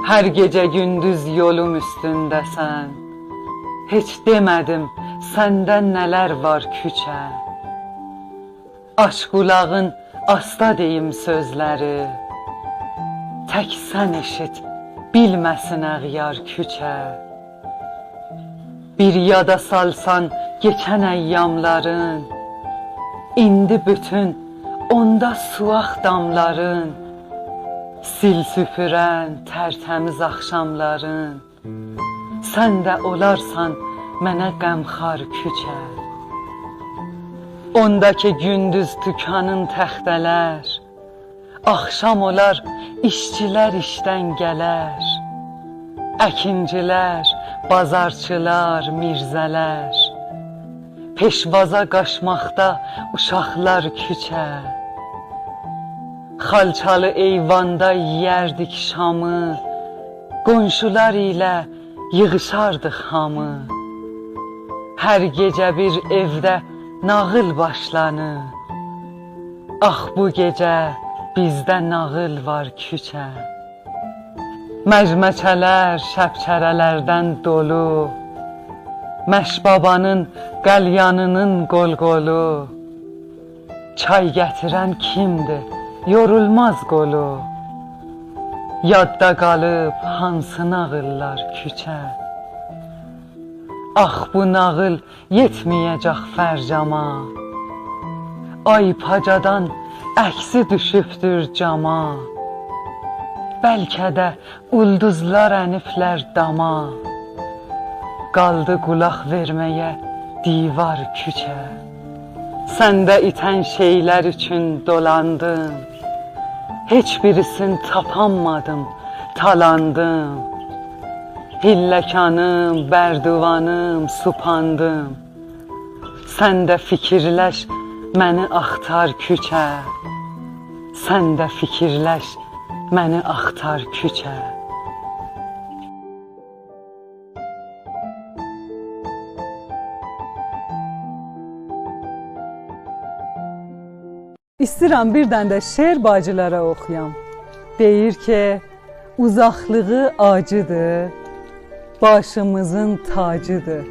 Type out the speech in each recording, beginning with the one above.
Her gece gündüz yolum üstündəsən. Heç demədim səndən nələr var küçə. Aç qulağın, asta deyim sözləri. Tək sən eşit, bilməsin əğyar küçə. Bir yada salsan geçən əyyamların, indi bütün onda suaq damların, sil süpürən tərtəmiz axşamların, sən də olarsan mənə qəmxar küçə. Ondakı gündüz tükanın təxtələr, axşam olar işçilər işdən gələr, əkincilər, bazarçılar, mirzələr, peşvaza qaşmaqda uşaqlar küçə. Xalçalı eyvanda yeyərdik şamı, qonşular ilə yığışardıq hamı. Hər gecə bir evdə nağıl başlanır, ax bu gecə bizdə nağıl var küçə. Məcməçələr şəpçərələrdən dolu, Məşbabanın qəlyanının qol-qolu, çay gətirən kimdir, yorulmaz qolu, yadda qalıb hansı nağıllar küçə. Ax bu nağıl yetməyəcək fərcama, ay pacadan əksi düşübdür cama. Bəlkə də ulduzlar əniflər dama, qaldı qulaq verməyə divar küçə. Səndə itən şeylər üçün dolandım, heç birisini tapanmadım, talandım. Hilləkanım, bərduvanım, supandım, sən də fikirləş, məni axtar küçə. Sən də fikirləş, məni axtar küçə. İstəyirəm birdən də şeir bacılara oxuyam. Deyir ki, uzaqlığı acıdır, başımızın tacıdır.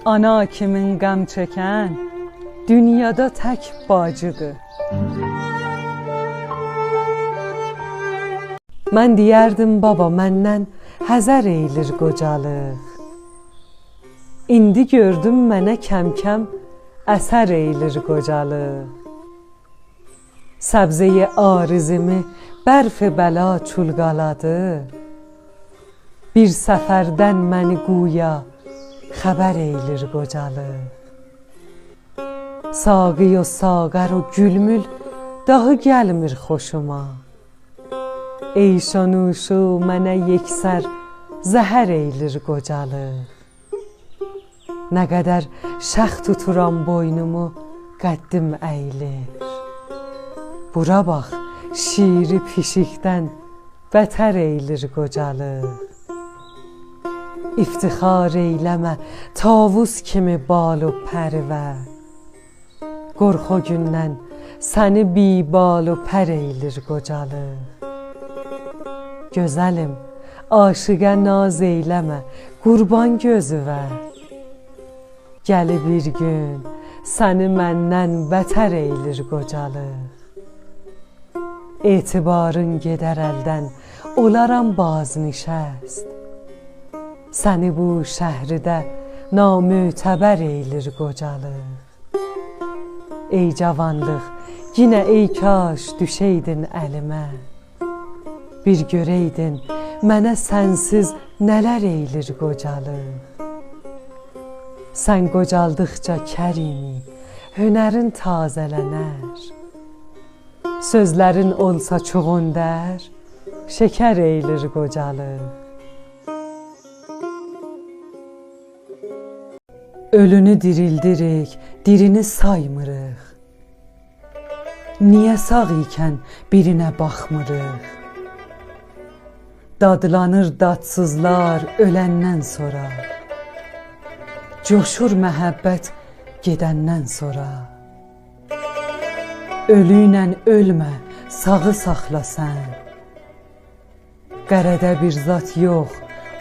Ana kimin qəm çəkən, dünyada tək bacıdır. Mən deyərdim baba məndən həzər eylir qocalıq. İndi gördüm mənə kəm-kəm əsər eylir qocalıq. Səbzəyi arizimi bərf-i bəla çulqaladı. Bir səfərdən məni quya xəbər eylir qocalıq. Saqi o sağər o gülmül dağı gəlmir xoşuma. Eyşanuşu mənə yeksər zəhər eylir qocalıq. Nə qədər şəx tuturam boynumu qəddim əylir. Bura bax, şiiri pişikdən bətər eylir qocalıq. İftixar eyləmə tavus kimi bal و pərvə. Qorxu gündən səni bi bal و pər eylir qocalıq. Gözəlim, aşiqə naz eyləmə, qurban gözüvə. Gəli bir gün səni məndən bətər eylir qocalıq. Etibarın gedər əldən, olaram baznişəst. Səni bu şəhridə namütəbər eylir qocalıq. Ey cavanlıq, yenə ey kaş düşəydin əlimə. Bir görəydin mənə sənsiz nələr eylir qocalıq. Sən qocaldıqca kərimi, hünərin tazələnər. Sözlərin olsa çoğundər, şəkər eylir qocalıq. Ölünü dirildirik, dirini saymırıq. Niyə sağ ikən birinə baxmırıq? Dadlanır dadsızlar öləndən sonra. Coşur məhəbbət gedəndən sonra. Ölüylə ölmə, sağı saxla sən. qərədə bir zat yox,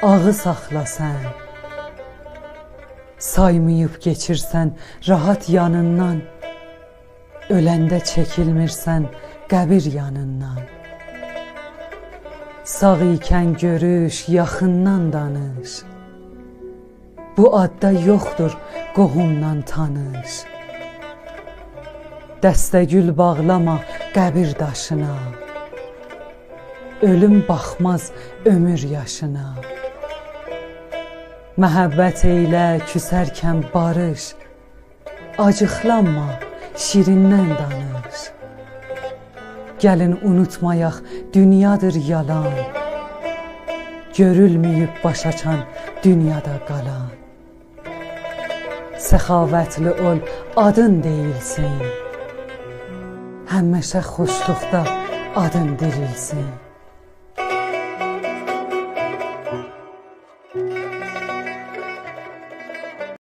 ağı saxla sən. Saymayıb keçirsən rahat yanından, öləndə çəkilmirsən qəbir yanından. Sağ ikən görüş, yaxından danış. Bu adda yoxdur qohumdan tanış. Dəstəgül bağlama qəbir daşına. Ölüm baxmaz ömür yaşına. Məhəbbət eylə küsərkən barış. Acıqlanma, şirindən danış. Gəlin unutmayaq, dünyadır yalan. Görülməyib baş açan dünyada qalan. Səxavətli ol, adın deyilsin. Həmişə xoşluqda adın dirilsin.